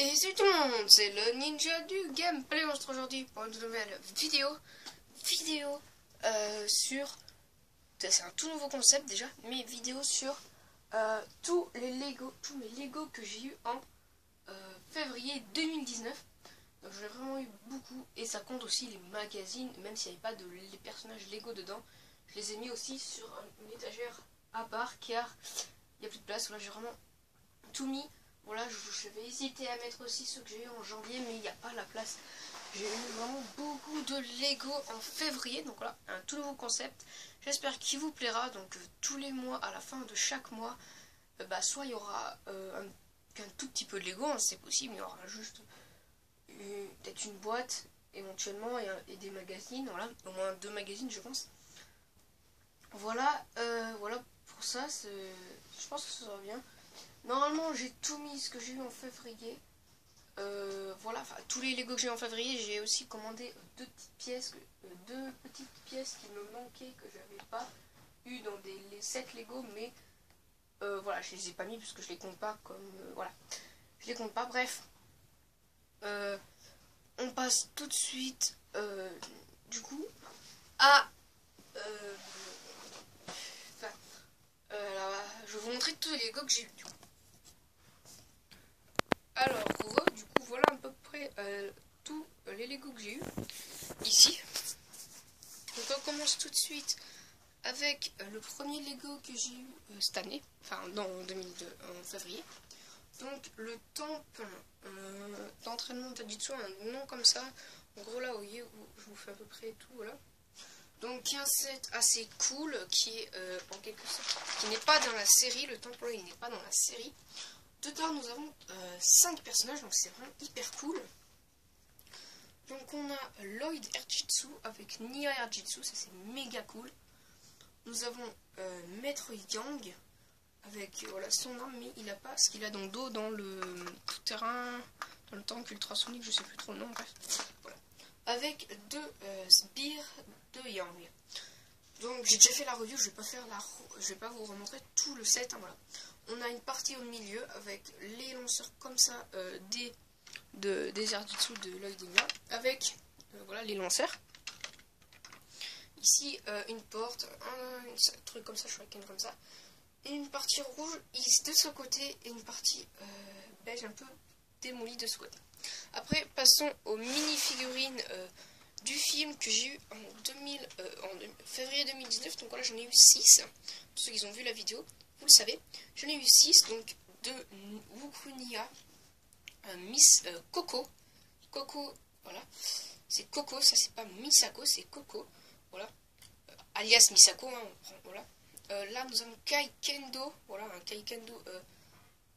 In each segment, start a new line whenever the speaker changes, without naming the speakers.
Et salut tout le monde, c'est le ninja du gameplay. On se retrouve aujourd'hui pour une nouvelle vidéo. Sur... C'est un tout nouveau concept déjà, mais vidéo sur tous mes Lego que j'ai eu en février 2019. Donc j'en ai vraiment eu beaucoup et ça compte aussi les magazines, même s'il n'y avait pas les personnages Lego dedans. Je les ai mis aussi sur une étagère à part car il n'y a plus de place. Là j'ai vraiment tout mis. Voilà, je vais hésiter à mettre aussi ceux que j'ai eu en janvier, mais il n'y a pas la place. J'ai eu vraiment beaucoup de Lego en février, donc voilà, un tout nouveau concept. J'espère qu'il vous plaira. Donc tous les mois, à la fin de chaque mois, soit il y aura qu'un tout petit peu de Lego, hein, c'est possible, il y aura juste peut-être une boîte éventuellement et des magazines, voilà, au moins 2 magazines je pense. Voilà, voilà pour ça, je pense que ça sera bien. Normalement j'ai tout mis ce que j'ai eu en février. Voilà, enfin tous les Lego que j'ai eu en février. J'ai aussi commandé deux petites pièces qui me manquaient, que j'avais pas eu dans les 7 Lego, mais voilà, je les ai pas mis parce que je les compte pas comme voilà, je les compte pas. Bref, on passe tout de suite du coup à je vais vous montrer tous les Lego que j'ai eu. Alors, du coup, voilà à peu près tous les Lego que j'ai eu ici. Donc, on commence tout de suite avec le premier Lego que j'ai eu cette année, enfin, en 2002, en février. Donc, le temple d'entraînement de Taijutsu, un nom comme ça. En gros, là, vous voyez, je vous fais à peu près tout, voilà. Donc, un set assez cool qui est en quelque sorte, qui n'est pas dans la série. Le temple, là, il n'est pas dans la série. Dedans, nous avons 5 personnages, donc c'est vraiment hyper cool. Donc on a Lloyd Erjitsu avec Nia Erjitsu, ça c'est méga cool. Nous avons Maître Yang avec voilà, son arme, mais il n'a pas ce qu'il a dans le dos, dans le tout-terrain, dans le tank ultrasonique, je sais plus trop le nom, bref. Voilà. Avec 2 sbires de Yang. Donc j'ai déjà fait la review, je vais pas vous remontrer tout le set, hein, voilà. On a une partie au milieu avec les lanceurs comme ça des Erjitsu de Lloyd et Nia, avec voilà les lanceurs. Ici une porte, un truc comme ça, shuriken comme ça, et une partie rouge de ce côté et une partie beige un peu démolie de ce côté. Après passons aux mini-figurines du film que j'ai eu en février 2019. Donc voilà, j'en ai eu 6. Pour ceux qui ont vu la vidéo, vous le savez, j'en ai eu 6. Donc de Wukunia, Miss Coco, voilà, c'est Coco, ça c'est pas Misako, c'est Coco, voilà, alias Misako, hein, on prend, voilà. Là nous avons Kaikendo, voilà,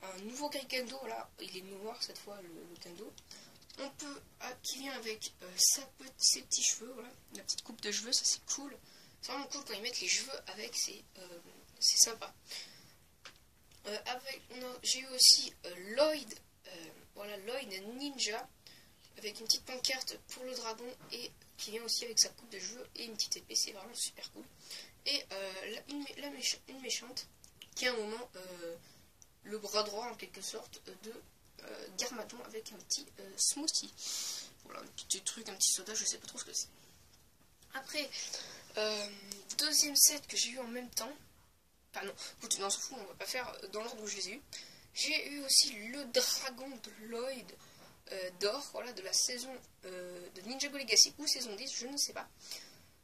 un nouveau Kaikendo, voilà, il est noir cette fois le Kendo. On peut, qui vient avec ses petits cheveux, voilà, la petite coupe de cheveux, ça c'est cool. C'est vraiment cool quand ils mettent les cheveux avec, c'est sympa. J'ai eu aussi Lloyd, voilà, Lloyd Ninja, avec une petite pancarte pour le dragon, et qui vient aussi avec sa coupe de cheveux et une petite épée, c'est vraiment super cool. Et une méchante, qui a un moment le bras droit en quelque sorte de Garmadon avec un petit smoothie. Voilà, un petit truc, un petit soda, je sais pas trop ce que c'est. Après, deuxième set que j'ai eu en même temps. Enfin non, écoute, on s'en fout, on va pas faire dans l'ordre où je les ai eu. J'ai eu aussi le dragon de Lloyd d'or, voilà, de la saison de Ninjago Legacy ou saison 10, je ne sais pas.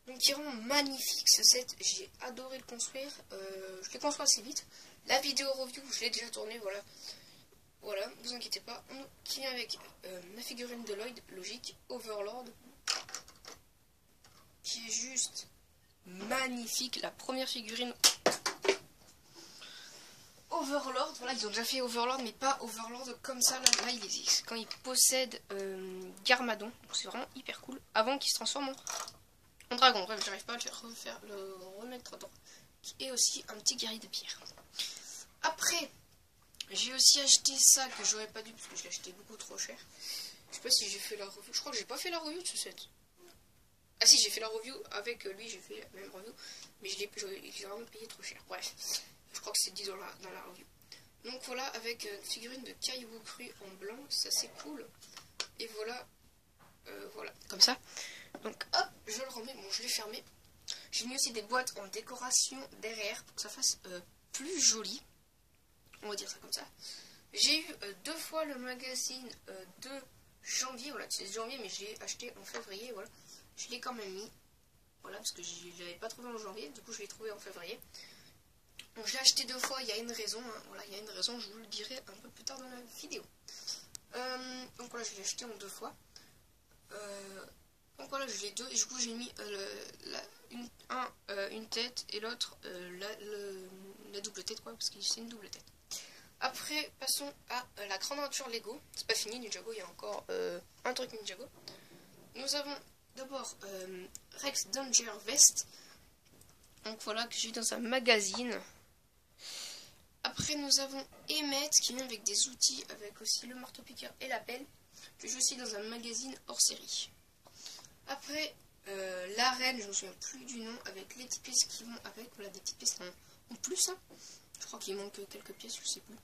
Donc il est vraiment magnifique ce set, j'ai adoré le construire, je l'ai construit assez vite. La vidéo review, je l'ai déjà tournée, voilà. Voilà, vous inquiétez pas, qui vient avec la figurine de Lloyd, logique, Overlord, qui est juste magnifique, la première figurine Overlord, voilà, ils ont déjà fait Overlord, mais pas Overlord comme ça, là il existe, quand il possède Garmadon, donc c'est vraiment hyper cool, avant qu'il se transforme en dragon. Bref, j'arrive pas à le remettre droit, qui est aussi un petit guerrier de pierre. Après, j'ai aussi acheté ça, que j'aurais pas dû, parce que je l'ai acheté beaucoup trop cher. Je sais pas si j'ai fait la review, je crois que j'ai pas fait la review de ce set. Ah si, j'ai fait la review avec lui, j'ai fait la même review, mais je l'ai vraiment payé trop cher. Bref, je crois que c'est 10 $ dans la review. Donc voilà, avec figurine de Caillou Cru en blanc, c'est assez cool. Et voilà, voilà, comme ça. Donc hop, je le remets, bon je l'ai fermé. J'ai mis aussi des boîtes en décoration derrière pour que ça fasse plus joli. On va dire ça comme ça. J'ai eu 2 fois le magazine de janvier, voilà, c'est janvier mais je l'ai acheté en février, voilà. Je l'ai quand même mis, voilà, parce que je ne l'avais pas trouvé en janvier, du coup je l'ai trouvé en février. Donc je l'ai acheté 2 fois, il y a une raison, hein, voilà, il y a une raison, je vous le dirai un peu plus tard dans la vidéo. Donc voilà, je l'ai acheté en 2 fois. Donc voilà, je l'ai 2, et du coup j'ai mis une tête et l'autre la double tête, quoi, parce que c'est une double tête. Après, passons à la grande aventure Lego. C'est pas fini, Ninjago, il y a encore un truc Ninjago. Nous avons d'abord Rex Danger Vest. Donc voilà, que j'ai dans un magazine. Après, nous avons Emmett qui vient avec des outils, avec aussi le marteau-piqueur et la pelle, que j'ai aussi dans un magazine hors série. Après, l'arène, je ne me souviens plus du nom, avec les petites pièces qui vont avec. Voilà, des petites pièces en plus. Hein. Je crois qu'il manque quelques pièces, je sais plus.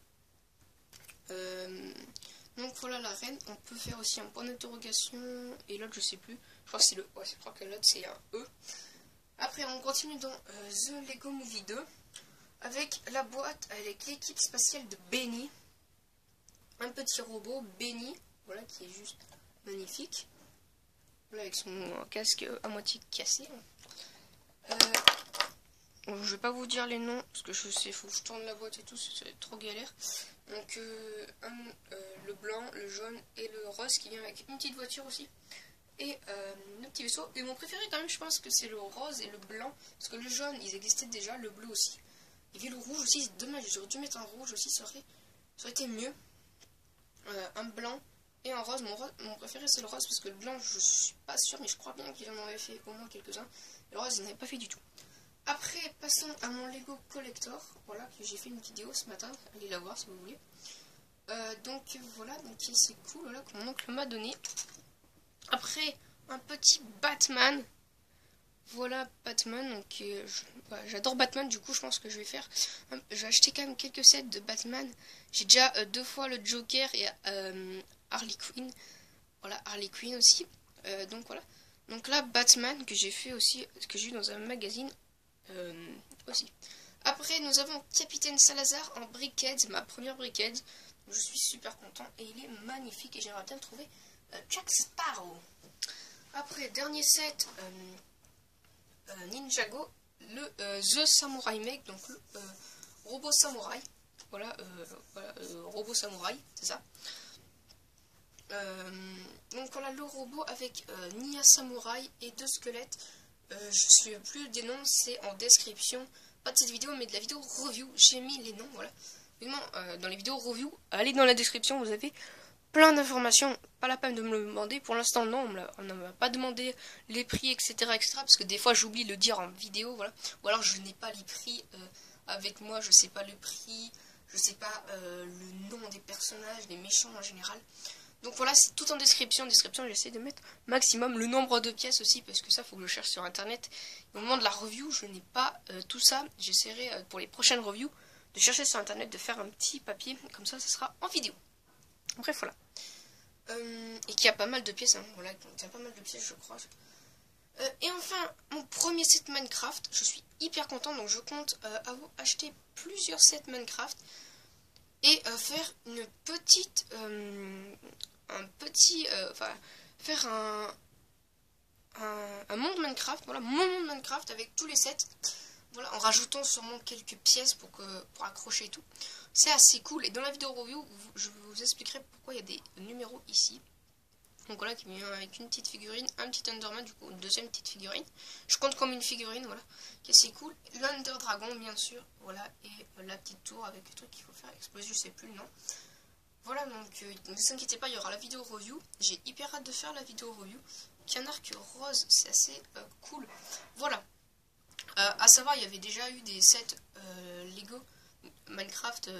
Donc voilà la reine. On peut faire aussi un point d'interrogation. Et l'autre je sais plus. Je crois que c'est le. Ouais, je crois que l'autre c'est un E. Après on continue dans The Lego Movie 2. Avec la boîte avec l'équipe spatiale de Benny. Un petit robot Benny. Voilà qui est juste magnifique. Voilà avec son casque à moitié cassé. Je vais pas vous dire les noms parce que je sais, faut que je tourne la boîte et tout, c'est trop galère. Donc le blanc, le jaune et le rose qui vient avec une petite voiture aussi. Et le petit vaisseau. Et mon préféré quand même, je pense que c'est le rose et le blanc. Parce que le jaune, ils existaient déjà, le bleu aussi. Et le rouge aussi, c'est dommage, j'aurais dû mettre un rouge aussi, ça aurait été mieux. Un blanc et un rose. Mon préféré c'est le rose parce que le blanc, je suis pas sûre, mais je crois bien qu'il en avait fait au moins quelques-uns. Le rose, il n'en avait pas fait du tout. Après, passons à mon Lego Collector. Voilà, que j'ai fait une vidéo ce matin. Allez la voir si vous voulez. Donc voilà, donc c'est cool, voilà, que mon oncle m'a donné. Après, un petit Batman. Voilà, Batman. Donc j'adore Batman, du coup je pense que je vais faire. J'ai acheté quand même quelques sets de Batman. J'ai déjà 2 fois le Joker et Harley Quinn. Voilà, Harley Quinn aussi. Donc voilà. Donc là, Batman que j'ai fait aussi, que j'ai eu dans un magazine. Aussi. Après, nous avons Capitaine Salazar en Brickhead, ma première Brickhead. Je suis super content et il est magnifique et j'aimerais bien trouver Jack Sparrow. Après, dernier set Ninjago, le The Samurai Make, donc le robot samouraï. Voilà, robot samouraï, c'est ça. Donc voilà le robot avec Nia Samouraï et 2 squelettes. Je ne sais plus des noms, c'est en description, pas de cette vidéo mais de la vidéo review, j'ai mis les noms, voilà. Évidemment, dans les vidéos review, allez dans la description, vous avez plein d'informations, pas la peine de me le demander, pour l'instant non, on ne m'a pas demandé les prix, etc., parce que des fois j'oublie de le dire en vidéo, voilà, ou alors je n'ai pas les prix avec moi, je sais pas le prix, je sais pas le nom des personnages, des méchants en général. Donc voilà, c'est tout en description. J'essaie de mettre maximum le nombre de pièces aussi, parce que ça, faut que je cherche sur internet. Au moment de la review, je n'ai pas tout ça. J'essaierai pour les prochaines reviews de chercher sur internet, de faire un petit papier, comme ça sera en vidéo. Bref, voilà. Et qu'il y a pas mal de pièces, hein. Voilà, il y a pas mal de pièces, je crois. Et enfin, mon premier set Minecraft, je suis hyper content, donc je compte acheter plusieurs sets Minecraft. Et faire une petite, faire un monde Minecraft, voilà, mon monde Minecraft avec tous les sets, voilà, en rajoutant sûrement quelques pièces pour accrocher et tout. C'est assez cool, et dans la vidéo review, je vous expliquerai pourquoi il y a des numéros ici. Donc voilà, qui vient avec une petite figurine, un petit Enderman, du coup, une deuxième petite figurine. Je compte comme une figurine, voilà, qui est assez cool. L'Under Dragon, bien sûr, voilà, et la petite tour avec le truc qu'il faut faire exploser, je sais plus le nom. Voilà, donc ne vous inquiétez pas, il y aura la vidéo review. J'ai hyper hâte de faire la vidéo review. Canark rose, c'est assez cool. Voilà. À savoir, il y avait déjà eu des sets Lego Minecraft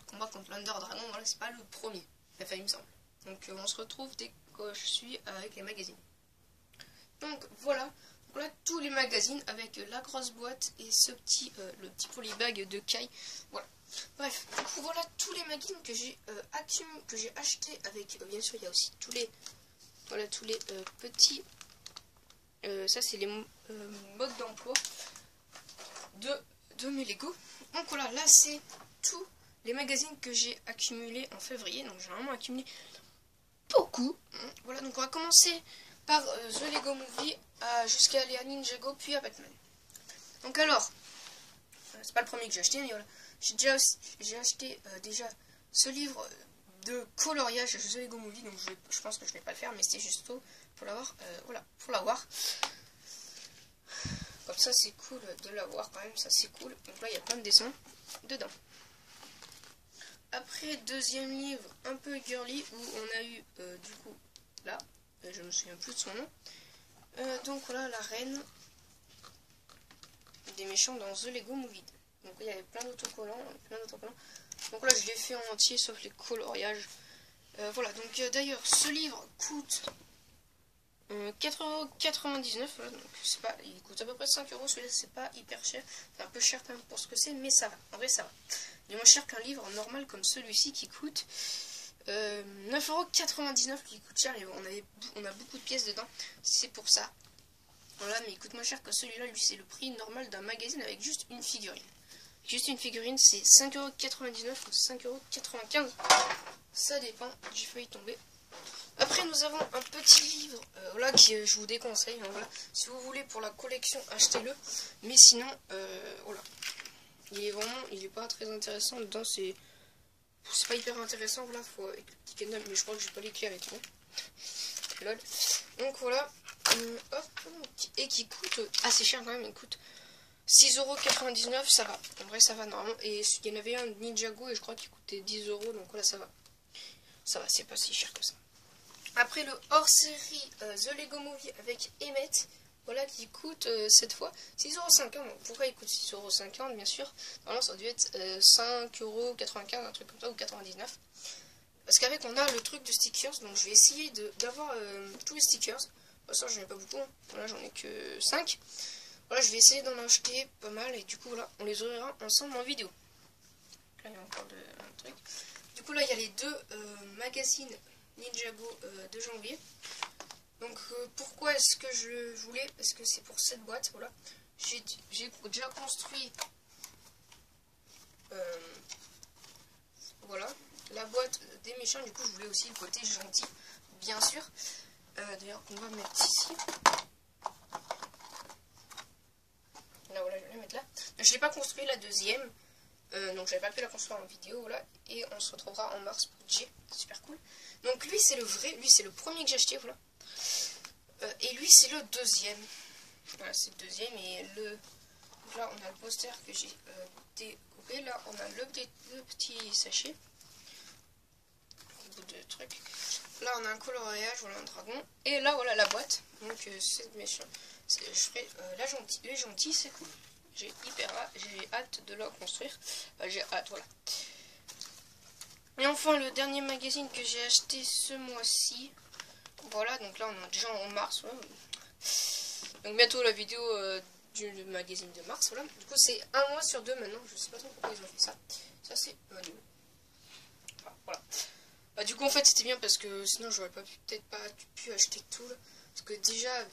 combat contre l'Under Dragon. Voilà, c'est pas le premier, enfin, il me semble. Donc on se retrouve dès que je suis avec les magazines. Donc voilà, Voilà tous les magazines avec la grosse boîte et ce petit, le petit polybag de Kai. Voilà. Bref, du coup voilà tous les magazines que j'ai acheté avec, bien sûr il y a aussi tous les, voilà tous les petits, ça c'est les modes d'emploi de mes Lego. Donc voilà, là c'est tous les magazines que j'ai accumulés en février, donc j'ai vraiment accumulé beaucoup. Voilà, donc on va commencer par The Lego Movie jusqu'à aller à Ninjago puis à Batman. Donc alors, c'est pas le premier que j'ai acheté, mais voilà, j'ai acheté déjà ce livre de coloriage de The Lego Movie, donc je pense que je vais pas le faire, mais c'était juste pour l'avoir, voilà, pour l'avoir. Comme ça c'est cool de l'avoir quand même, ça c'est cool. Donc là il y a plein de dessins dedans. Après, deuxième livre un peu girly où on a eu du coup là, je me souviens plus de son nom. Donc voilà la reine des méchants dans The Lego Movie. Donc il y avait plein d'autocollants, Donc là je l'ai fait en entier sauf les coloriages. Voilà, donc d'ailleurs ce livre coûte 4,99€, voilà, donc c'est pas, il coûte à peu près 5€, celui-là c'est pas hyper cher, c'est un peu cher quand même pour ce que c'est, mais ça va, en vrai ça va. Il est moins cher qu'un livre normal comme celui-ci qui coûte 9,99€, qui coûte cher, et on a beaucoup de pièces dedans, c'est pour ça. Voilà, mais il coûte moins cher que celui-là, lui c'est le prix normal d'un magazine avec juste une figurine. Juste une figurine c'est 5,99€ ou 5,95€, ça dépend, j'ai failli tomber. Après nous avons un petit livre voilà, qui je vous déconseille, hein, voilà. Si vous voulez pour la collection achetez-le, mais sinon voilà, il est pas très intéressant dedans, c'est pas hyper intéressant, voilà, faut mais je crois que j'ai pas les clés avec moi. Lol. Donc voilà, hop, et qui coûte assez cher quand même, il coûte 6,99€, ça va, en vrai ça va normalement, et il y en avait un Ninjago et je crois qu'il coûtait 10€, donc voilà ça va, c'est pas si cher que ça. Après le hors-série The Lego Movie avec Emmett, voilà qui coûte cette fois 6,50€. Pourquoi il coûte 6,50€ bien sûr? Normalement ça doit être 5,95€, un truc comme ça, ou 99. Parce qu'avec on a le truc de stickers, donc je vais essayer d'avoir tous les stickers. Pour l'instant j'en ai pas beaucoup, hein. Voilà j'en ai que 5. Voilà je vais essayer d'en acheter pas mal et du coup voilà on les ouvrira ensemble en vidéo. Là il y a encore un truc. Du coup là il y a les deux magazines Ninjago de janvier. Donc pourquoi est-ce que je voulais? Parce que c'est pour cette boîte, voilà. J'ai déjà construit voilà la boîte des méchants, du coup je voulais aussi le côté gentil, bien sûr. D'ailleurs on va mettre ici. Là voilà, je vais la mettre là. Je l'ai pas construit la deuxième. Donc j'avais pas pu la construire en vidéo, voilà, et on se retrouvera en mars pour J, super cool. Donc lui c'est le vrai, lui c'est le premier que j'ai acheté, voilà. Et lui c'est le deuxième. Voilà, c'est le deuxième, et donc là on a le poster que j'ai découpé, là on a le petit sachet, bout de truc. Là on a un coloriage, voilà un dragon, et là voilà la boîte, donc c'est méchant. Je ferai les gentils, c'est cool. J'ai hâte de la construire. J'ai hâte, voilà. Et enfin, le dernier magazine que j'ai acheté ce mois-ci. Voilà, donc là, on est déjà en mars. Ouais. Donc bientôt la vidéo du magazine de mars. Voilà. Du coup, c'est un mois sur deux maintenant. Je sais pas trop pourquoi ils ont fait ça. Ça, c'est Manu. Enfin, voilà. Bah, du coup, en fait, c'était bien parce que sinon, j'aurais peut-être pas pu acheter tout. Là. Parce que déjà,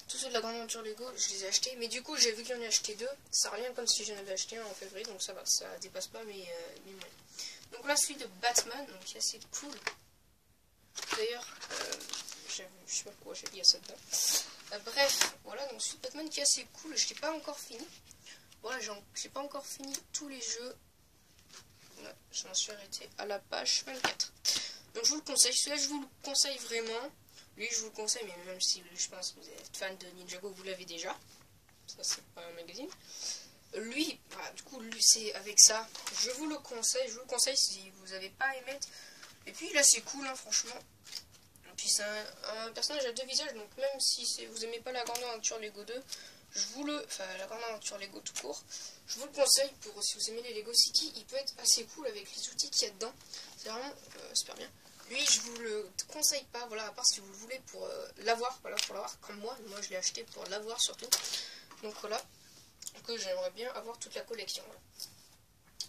tous ceux de la grande aventure Lego, je les ai achetés. Mais du coup, j'ai vu qu'il y en a acheté deux. Ça revient comme si j'en avais acheté un en février. Donc ça va, ça dépasse pas mes moyens. Donc là, celui de Batman, donc qui est assez cool. D'ailleurs, je sais pas pourquoi j'ai dit ça dedans. Bref, voilà, donc celui de Batman qui est assez cool. Je l'ai pas encore fini. Voilà, j'ai pas encore fini tous les jeux. Je m'en suis arrêté à la page 24. Donc je vous le conseille. Celui-là, je vous le conseille vraiment. Lui, je vous le conseille, mais même si je pense que vous êtes fan de Ninjago, vous l'avez déjà. Ça, c'est pas un magazine. Lui, voilà, du coup, lui, c'est avec ça. Je vous le conseille. Je vous le conseille si vous n'avez pas aimé. Et puis là, c'est cool, hein, franchement. Et puis c'est un personnage à deux visages. Donc même si vous n'aimez pas la grande aventure Lego 2, enfin la grande aventure Lego tout court, je vous le conseille pour si vous aimez les Lego City. Il peut être assez cool avec les outils qu'il y a dedans. C'est vraiment super bien. lui je vous le conseille pas, voilà, à part si vous le voulez pour l'avoir, voilà, pour l'avoir comme moi je l'ai acheté pour l'avoir surtout, donc voilà, que j'aimerais bien avoir toute la collection, voilà.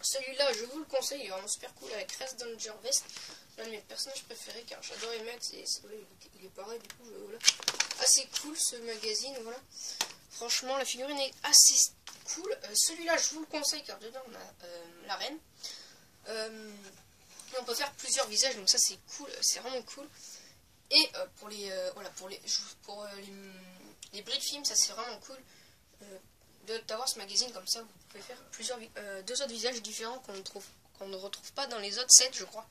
Celui-là je vous le conseille, il est vraiment super cool avec Rest Danger Vest, l'un de mes personnages préférés car j'adore les mettre, et il est pareil du coup, voilà, assez cool ce magazine, voilà, franchement la figurine est assez cool. Celui-là je vous le conseille car dedans on a la reine. On peut faire plusieurs visages, donc ça c'est cool, c'est vraiment cool. Et pour les voilà, pour les bris de film, ça c'est vraiment cool d'avoir ce magazine comme ça. Vous pouvez faire deux autres visages différents qu'on ne retrouve pas dans les autres sets, je crois.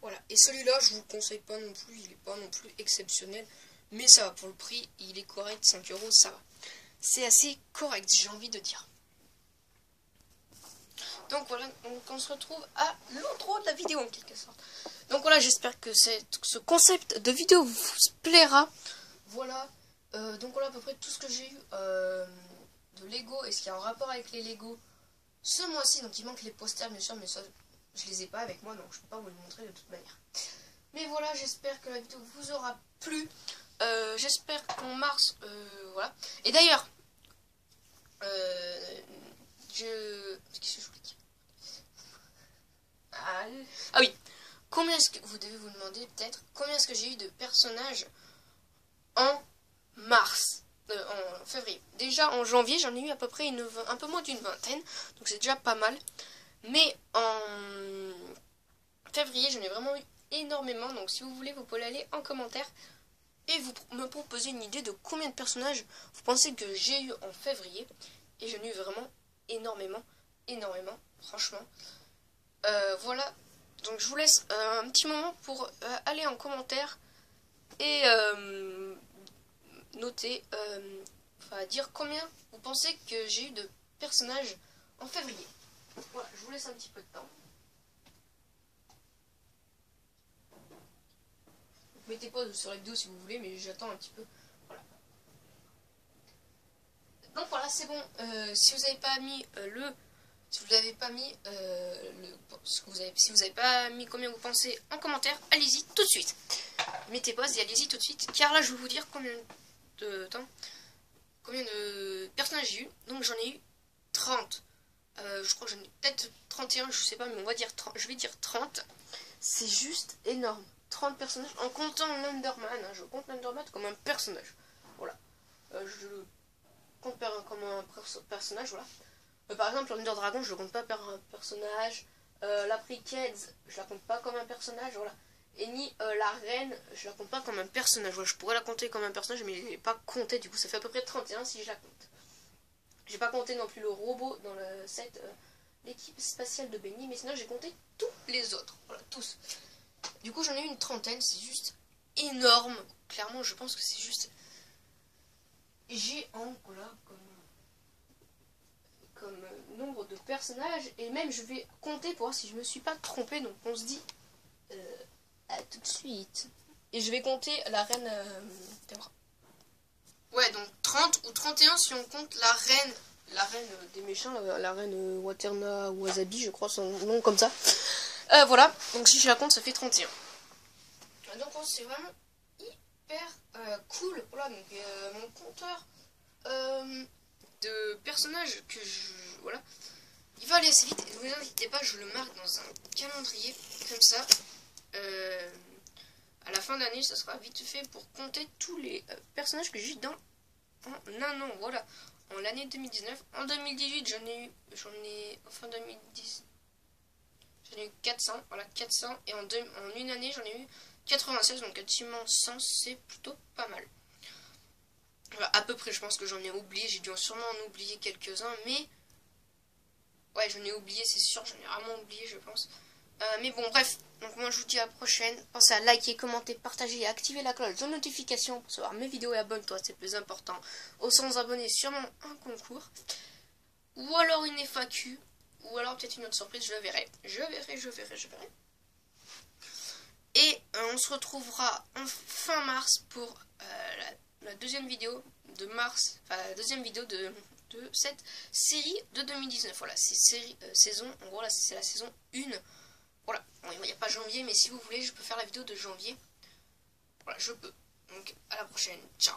Voilà. Et celui-là, je vous le conseille pas non plus, il n'est pas non plus exceptionnel, mais ça va pour le prix, il est correct, 5 €, ça va. C'est assez correct, j'ai envie de dire. Donc voilà, on se retrouve à l'intro de la vidéo en quelque sorte. Donc voilà, j'espère que ce concept de vidéo vous plaira. Voilà, donc voilà à peu près tout ce que j'ai eu de Lego et ce qui est en rapport avec les Lego ce mois-ci. Donc il manque les posters bien sûr, mais ça je les ai pas avec moi, donc je peux pas vous les montrer de toute manière. Mais voilà, j'espère que la vidéo vous aura plu. J'espère qu'en mars, voilà. Et d'ailleurs, qu'est-ce que je vous dis ? Ah oui, combien est-ce que vous devez vous demander peut-être combien est-ce que j'ai eu de personnages en mars, en février. Déjà en janvier j'en ai eu à peu près un peu moins d'une vingtaine, donc c'est déjà pas mal. Mais en février j'en ai vraiment eu énormément, donc si vous voulez vous pouvez aller en commentaire et vous me proposer une idée de combien de personnages vous pensez que j'ai eu en février. Et j'en ai eu vraiment énormément, franchement. Voilà, donc je vous laisse un petit moment pour aller en commentaire et noter, enfin dire combien vous pensez que j'ai eu de personnages en février. Voilà, je vous laisse un petit peu de temps. Mettez pause sur la vidéo si vous voulez, mais j'attends un petit peu. Voilà. Donc voilà, c'est bon. Si vous n'avez pas mis si vous n'avez pas mis si vous n'avez pas mis combien vous pensez en commentaire, allez-y tout de suite. Mettez pause et allez-y tout de suite, car là je vais vous dire combien de personnages j'ai eu. Donc j'en ai eu 30. Je crois que j'en ai peut-être 31, je sais pas, mais on va dire 30, je vais dire 30. C'est juste énorme. 30 personnages en comptant l'Enderman. Je compte l'Enderman comme un personnage. Voilà. Je le compte comme un personnage, voilà. Par exemple, l'Under Dragon, je le compte pas comme un personnage. La Prickheads, je la compte pas comme un personnage, voilà. Et ni la Reine, je la compte pas comme un personnage. Voilà, je pourrais la compter comme un personnage, mais je l'ai pas compté, du coup ça fait à peu près 31 si je la compte. J'ai pas compté non plus le robot dans le set, l'équipe spatiale de Benny, mais sinon j'ai compté tous les autres, voilà, tous. Du coup j'en ai eu une trentaine, c'est juste énorme. Clairement, je pense que c'est juste géant, voilà, comme nombre de personnages. Et même je vais compter pour voir si je me suis pas trompée. Donc on se dit à tout de suite. Et je vais compter la reine ouais, donc 30 ou 31 si on compte la reine des méchants, la reine Waterna Wasabi, je crois son nom comme ça. Voilà, donc si je la compte ça fait 31. Donc c'est vraiment hyper cool. Voilà, donc mon compteur de personnages que voilà, il va aller assez vite. Ne vous inquiétez pas, je le marque dans un calendrier comme ça. À la fin d'année, ça sera vite fait pour compter tous les personnages que j'ai eu en un an. Voilà, en l'année 2019. En 2018, j'en ai enfin 2010, j'en ai eu 400. Voilà, 400. Et en une année, j'en ai eu 96. Donc quasiment 100, c'est plutôt pas mal. Voilà, à peu près, je pense que j'en ai oublié. J'ai dû sûrement en oublier quelques-uns, mais ouais, j'en ai oublié, c'est sûr. J'en ai vraiment oublié, je pense. Mais bon, bref. Donc moi, je vous dis à la prochaine. Pensez à liker, commenter, partager et activer la cloche de notification pour recevoir mes vidéos. Et abonne-toi, c'est plus important. Aux 100 abonnés, sûrement un concours. Ou alors une FAQ. Ou alors peut-être une autre surprise, je verrai. Je verrai. Et on se retrouvera en fin mars pour la deuxième vidéo de mars. Enfin, la deuxième vidéo de cette série de 2019. Voilà, c'est saison. En gros, là, c'est la saison 1 Voilà, bon, il n'y a pas janvier, mais si vous voulez, je peux faire la vidéo de janvier. Voilà, je peux. Donc, à la prochaine. Ciao.